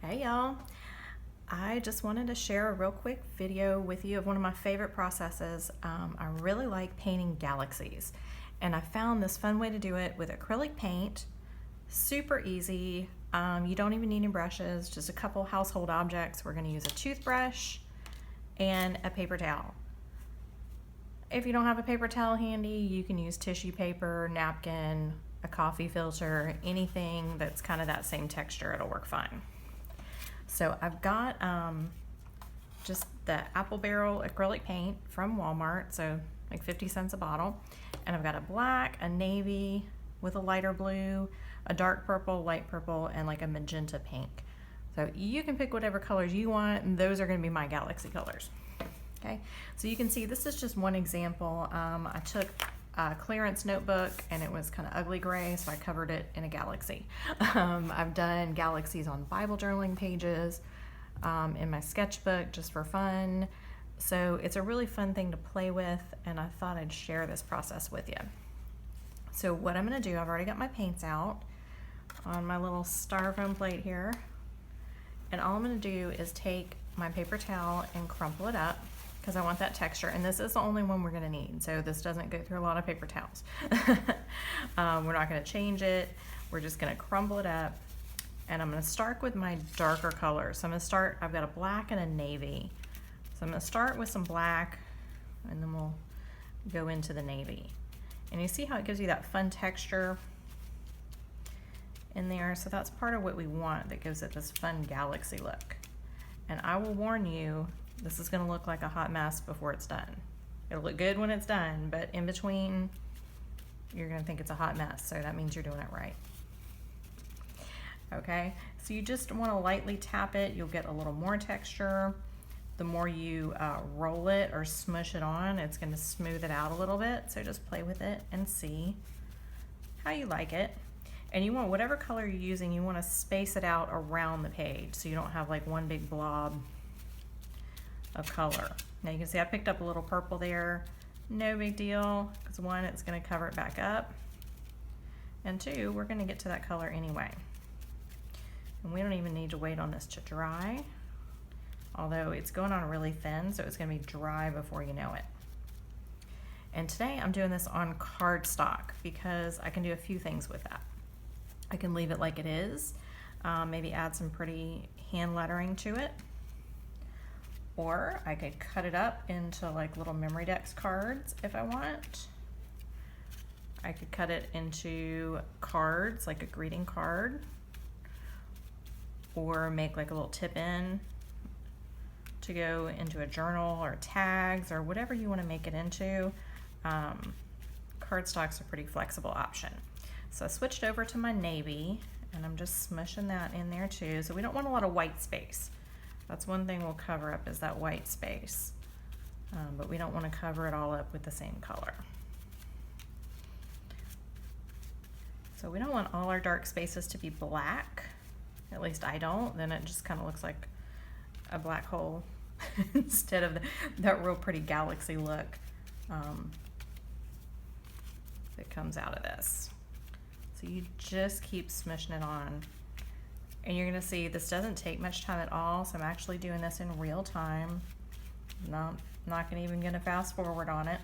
Hey y'all, I just wanted to share a real quick video with you of one of my favorite processes. I really like painting galaxies, and I found this fun way to do it with acrylic paint. Super easy. You don't even need any brushes, just a couple household objects. We're going to use a toothbrush and a paper towel. If you don't have a paper towel handy, you can use tissue paper, napkin, a coffee filter, anything that's kind of that same texture, it'll work fine. So I've got just the apple barrel acrylic paint from Walmart, so like 50 cents a bottle. And I've got a black, a navy with a lighter blue, a dark purple, light purple, and like a magenta pink. So you can pick whatever colors you want, and those are gonna be my galaxy colors. Okay, so you can see this is just one example. I took a clearance notebook and it was kind of ugly gray, so I covered it in a galaxy. I've done galaxies on Bible journaling pages, in my sketchbook just for fun. So it's a really fun thing to play with, and I thought I'd share this process with you. So what I'm going to do, I've already got my paints out on my little styrofoam plate here, and all I'm going to do is take my paper towel and crumple it up, because I want that texture, and this is the only one we're going to need, so this doesn't go through a lot of paper towels. We're not going to change it, we're just going to crumble it up, and I'm going to start with my darker colors. So I'm going to start, I've got a black and a navy, so I'm going to start with some black, and then we'll go into the navy. And you see how it gives you that fun texture in there, so that's part of what we want that gives it this fun galaxy look. And I will warn you, this is gonna look like a hot mess before it's done. It'll look good when it's done, but in between, you're gonna think it's a hot mess, so that means you're doing it right. Okay, so you just wanna lightly tap it, you'll get a little more texture. The more you roll it or smush it on, it's gonna smooth it out a little bit, so just play with it and see how you like it. And you want whatever color you're using, you wanna space it out around the page, so you don't have like one big blob of color. Now you can see I picked up a little purple there. No big deal, because one, it's going to cover it back up, and two, we're going to get to that color anyway. And we don't even need to wait on this to dry, although it's going on really thin, so it's going to be dry before you know it. And today I'm doing this on cardstock because I can do a few things with that. I can leave it like it is, maybe add some pretty hand lettering to it, or I could cut it up into like little memory decks cards if I want. I could cut it into cards, like a greeting card, or make like a little tip in to go into a journal or tags or whatever you want to make it into. Cardstock's a pretty flexible option. So I switched over to my navy, and I'm just smushing that in there too. So we don't want a lot of white space. That's one thing we'll cover up, is that white space, but we don't want to cover it all up with the same color. So we don't want all our dark spaces to be black, at least I don't, then it just kind of looks like a black hole instead of that real pretty galaxy look that comes out of this. So you just keep smushing it on. And you're gonna see this doesn't take much time at all, so I'm actually doing this in real time. Not even gonna fast forward on it.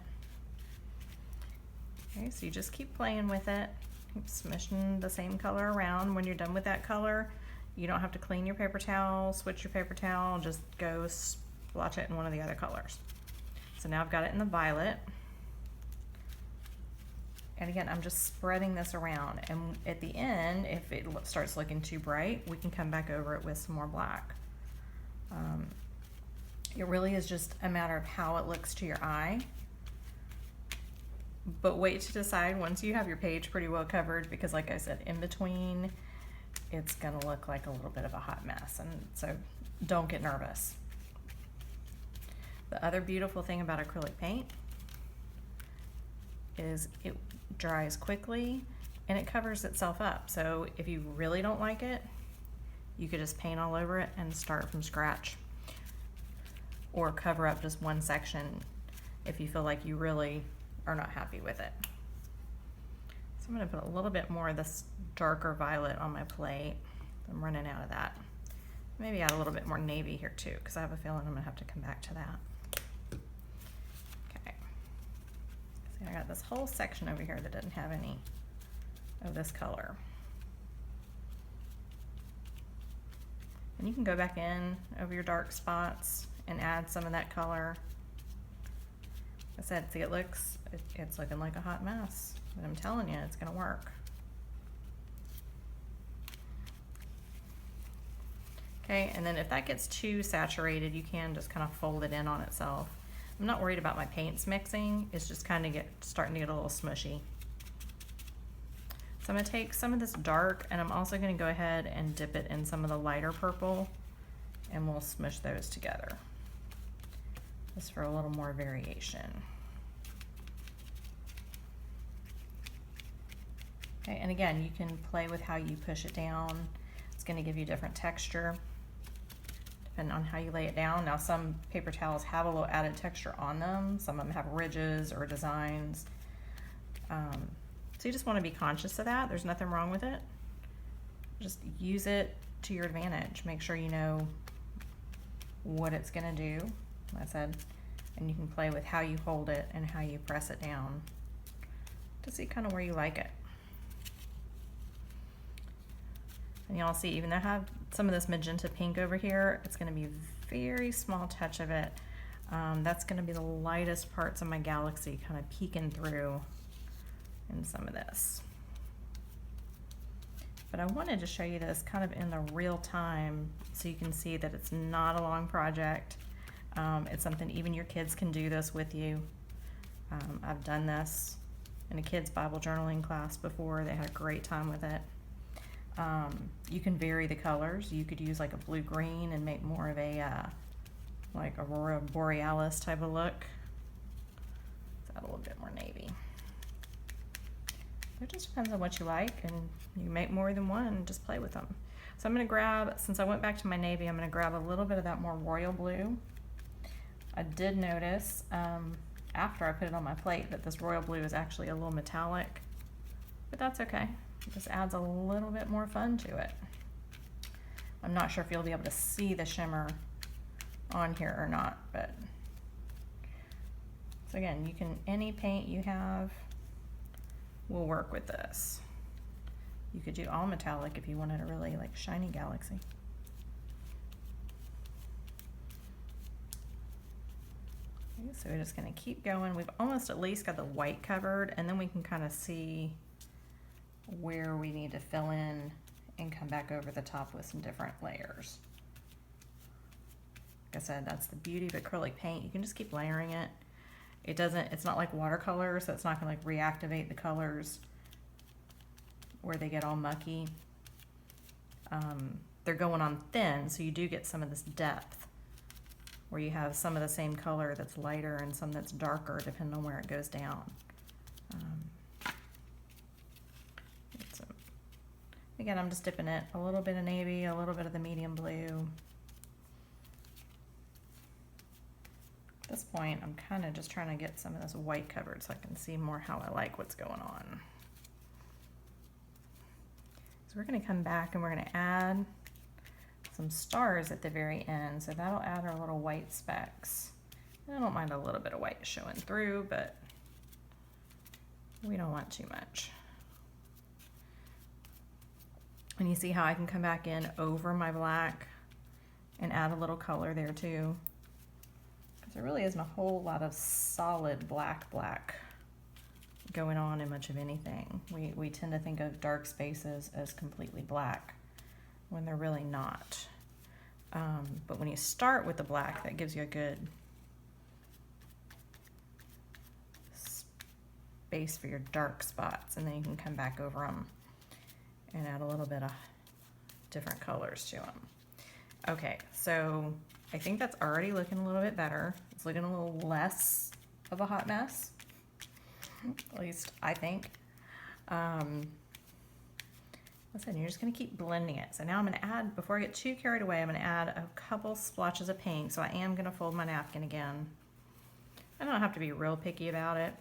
Okay, so you just keep playing with it, keep smushing the same color around. When you're done with that color, you don't have to clean your paper towel, switch your paper towel, just go splotch it in one of the other colors. So now I've got it in the violet. And again, I'm just spreading this around, and at the end, if it starts looking too bright, we can come back over it with some more black. It really is just a matter of how it looks to your eye. But wait to decide once you have your page pretty well covered, because like I said, in between, it's gonna look like a little bit of a hot mess, and so don't get nervous. The other beautiful thing about acrylic paint is it dries quickly and it covers itself up. So if you really don't like it, you could just paint all over it and start from scratch, or cover up just one section if you feel like you really are not happy with it. So I'm going to put a little bit more of this darker violet on my plate. I'm running out of that. Maybe add a little bit more navy here too, because I have a feeling I'm gonna have to come back to that. Okay. See, I got this whole section over here that doesn't have any of this color. And you can go back in over your dark spots and add some of that color. Like I said, see, it's looking like a hot mess, but I'm telling you, it's gonna work. Okay, and then if that gets too saturated, you can just kind of fold it in on itself. I'm not worried about my paints mixing, it's just kind of starting to get a little smushy. So I'm gonna take some of this dark, and I'm also gonna go ahead and dip it in some of the lighter purple, and we'll smush those together, just for a little more variation. Okay, and again, you can play with how you push it down. It's gonna give you different texture, depending on how you lay it down. Now, some paper towels have a little added texture on them. Some of them have ridges or designs. So you just want to be conscious of that. There's nothing wrong with it. Just use it to your advantage. Make sure you know what it's going to do, like I said, and you can play with how you hold it and how you press it down to see kind of where you like it. And y'all see, even though I have some of this magenta pink over here, it's going to be a very small touch of it. That's going to be the lightest parts of my galaxy kind of peeking through in some of this. But I wanted to show you this kind of in the real time so you can see that it's not a long project. It's something even your kids can do this with you. I've done this in a kids Bible journaling class before. They had a great time with it. You can vary the colors. You could use like a blue-green and make more of a like Aurora Borealis type of look. Let's add a little bit more navy. It just depends on what you like, and you make more than one and just play with them. So I'm going to grab, since I went back to my navy, I'm going to grab a little bit of that more royal blue. I did notice after I put it on my plate that this royal blue is actually a little metallic, but that's okay. It just adds a little bit more fun to it. I'm not sure if you'll be able to see the shimmer on here or not, but so again, you can, any paint you have will work with this. You could do all metallic if you wanted a really like shiny galaxy. Okay, so we're just going to keep going. We've almost at least got the white covered, and then we can kind of see where we need to fill in and come back over the top with some different layers. Like I said, that's the beauty of acrylic paint. You can just keep layering it. It's not like watercolor, so it's not going to like reactivate the colors where they get all mucky. They're going on thin, so you do get some of this depth where you have some of the same color that's lighter and some that's darker depending on where it goes down. Again, I'm just dipping it a little bit of navy, a little bit of the medium blue. At this point, I'm kind of just trying to get some of this white covered so I can see more how I like what's going on. So we're going to come back and we're going to add some stars at the very end. So that'll add our little white specks. And I don't mind a little bit of white showing through, but we don't want too much. And you see how I can come back in over my black and add a little color there too. There really isn't a whole lot of solid black going on in much of anything. We tend to think of dark spaces as completely black when they're really not. But when you start with the black, that gives you a good space for your dark spots, and then you can come back over them and add a little bit of different colors to them. Okay, so I think that's already looking a little bit better. It's looking a little less of a hot mess, at least I think. Listen, you're just gonna keep blending it. So now I'm gonna add, before I get too carried away, I'm gonna add a couple splotches of paint. So I am gonna fold my napkin again. I don't have to be real picky about it.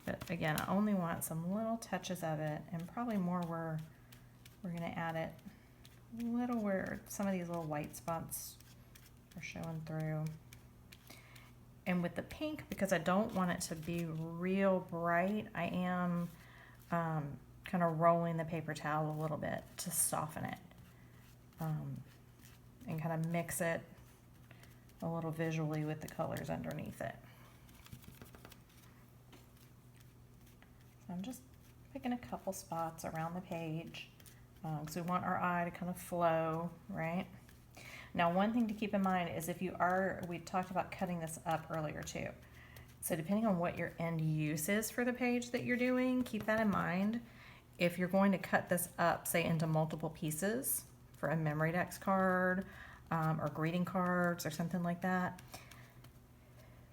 But again, I only want some little touches of it, and probably more where we're gonna add it, little where some of these little white spots are showing through. And with the pink, because I don't want it to be real bright, I am kind of rolling the paper towel a little bit to soften it, and kind of mix it a little visually with the colors underneath it. So I'm just picking a couple spots around the page, because we want our eye to kind of flow, right? Now, one thing to keep in mind is if you are, we talked about cutting this up earlier too. So depending on what your end use is for the page that you're doing, keep that in mind. If you're going to cut this up, say into multiple pieces for a memory dex card, or greeting cards or something like that,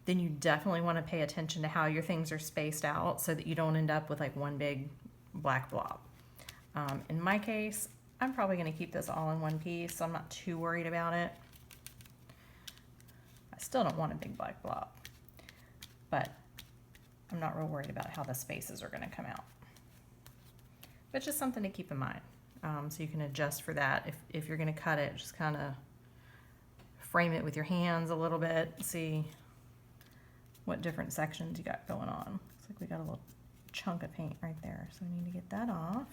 then you definitely want to pay attention to how your things are spaced out so that you don't end up with like one big black blob. In my case, I'm probably going to keep this all in one piece, so I'm not too worried about it. I still don't want a big black blob, but I'm not real worried about how the spaces are going to come out. But just something to keep in mind, so you can adjust for that. If you're going to cut it, just kind of frame it with your hands a little bit, see what different sections you got going on. Looks like we got a little chunk of paint right there, so we need to get that off.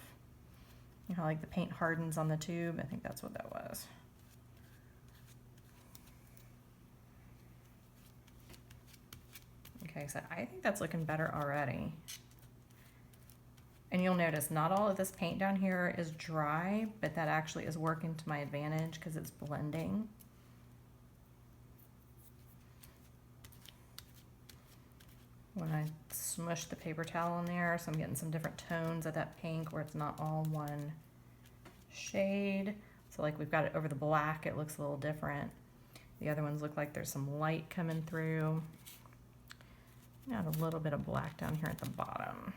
You know how like the paint hardens on the tube? I think that's what that was. Okay, so I think that's looking better already. And you'll notice not all of this paint down here is dry, but that actually is working to my advantage because it's blending. When I smush the paper towel in there, so I'm getting some different tones of that pink where it's not all one shade. So like we've got it over the black, it looks a little different. The other ones look like there's some light coming through. Add a little bit of black down here at the bottom.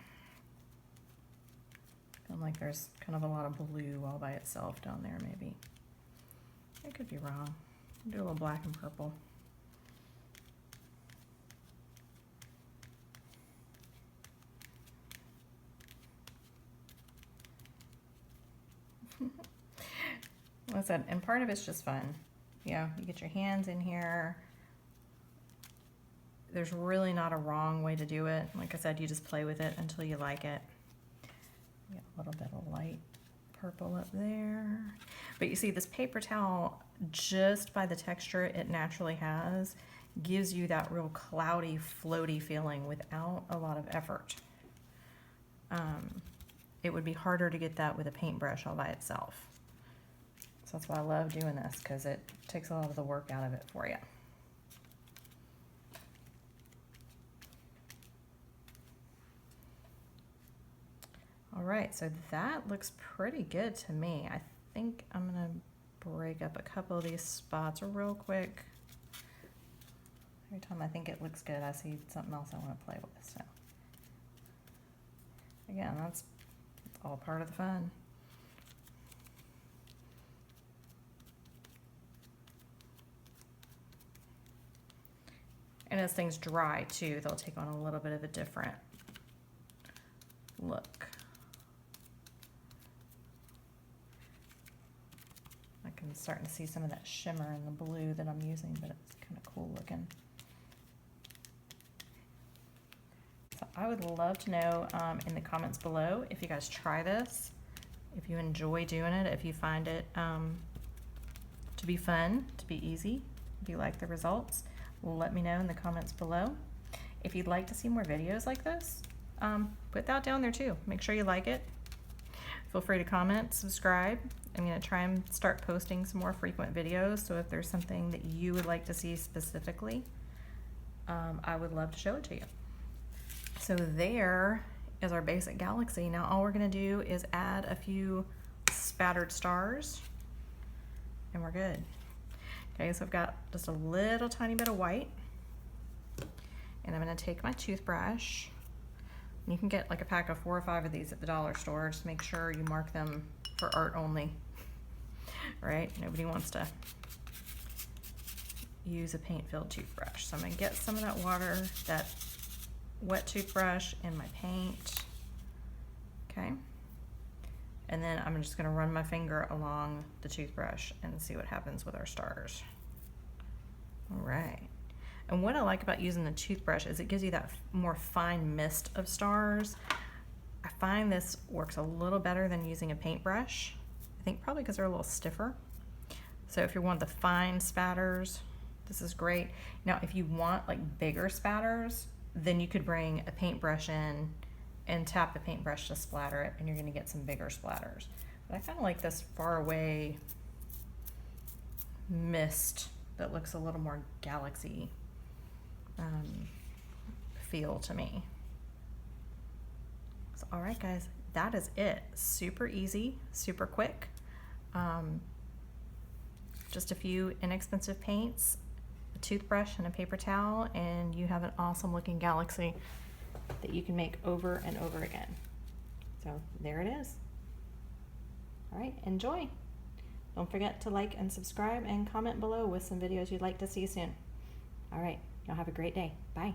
Feeling like there's kind of a lot of blue all by itself down there maybe. I could be wrong. Do a little black and purple. Listen, and part of it's just fun. You know, you get your hands in here. There's really not a wrong way to do it. Like I said, you just play with it until you like it. Get a little bit of light purple up there. But you see this paper towel, just by the texture it naturally has, gives you that real cloudy, floaty feeling without a lot of effort. It would be harder to get that with a paintbrush all by itself. So that's why I love doing this, because it takes a lot of the work out of it for you. All right, so that looks pretty good to me. I think I'm gonna break up a couple of these spots real quick. Every time I think it looks good, I see something else I want to play with. So again, that's all part of the fun. And as things dry too, they'll take on a little bit of a different look. I'm starting to see some of that shimmer in the blue that I'm using, but it's kind of cool looking. So I would love to know in the comments below if you guys try this, if you enjoy doing it, if you find it to be fun, to be easy, if you like the results. Let me know in the comments below. If you'd like to see more videos like this, put that down there too. Make sure you like it. Feel free to comment, subscribe. I'm going to try and start posting some more frequent videos, so if there's something that you would like to see specifically, I would love to show it to you. So there is our basic galaxy. Now all we're going to do is add a few spattered stars, and we're good. Okay, so I've got just a little tiny bit of white, and I'm going to take my toothbrush. You can get like a pack of 4 or 5 of these at the dollar store. Just make sure you mark them for art only, right? Nobody wants to use a paint-filled toothbrush. So I'm going to get some of that water, that wet toothbrush in my paint. Okay. And then I'm just gonna run my finger along the toothbrush and see what happens with our stars. All right. And what I like about using the toothbrush is it gives you that more fine mist of stars. I find this works a little better than using a paintbrush. I think probably because they're a little stiffer. So if you want the fine spatters, this is great. Now, if you want like bigger spatters, then you could bring a paintbrush in and tap the paintbrush to splatter it, and you're gonna get some bigger splatters. But I kind of like this far away mist that looks a little more galaxy feel to me. So, all right, guys, that is it. Super easy, super quick. Just a few inexpensive paints, a toothbrush, and a paper towel, and you have an awesome looking galaxy that you can make over and over again. So there it is. All right, enjoy. Don't forget to like and subscribe and comment below with some videos you'd like to see soon. All right, y'all have a great day. Bye.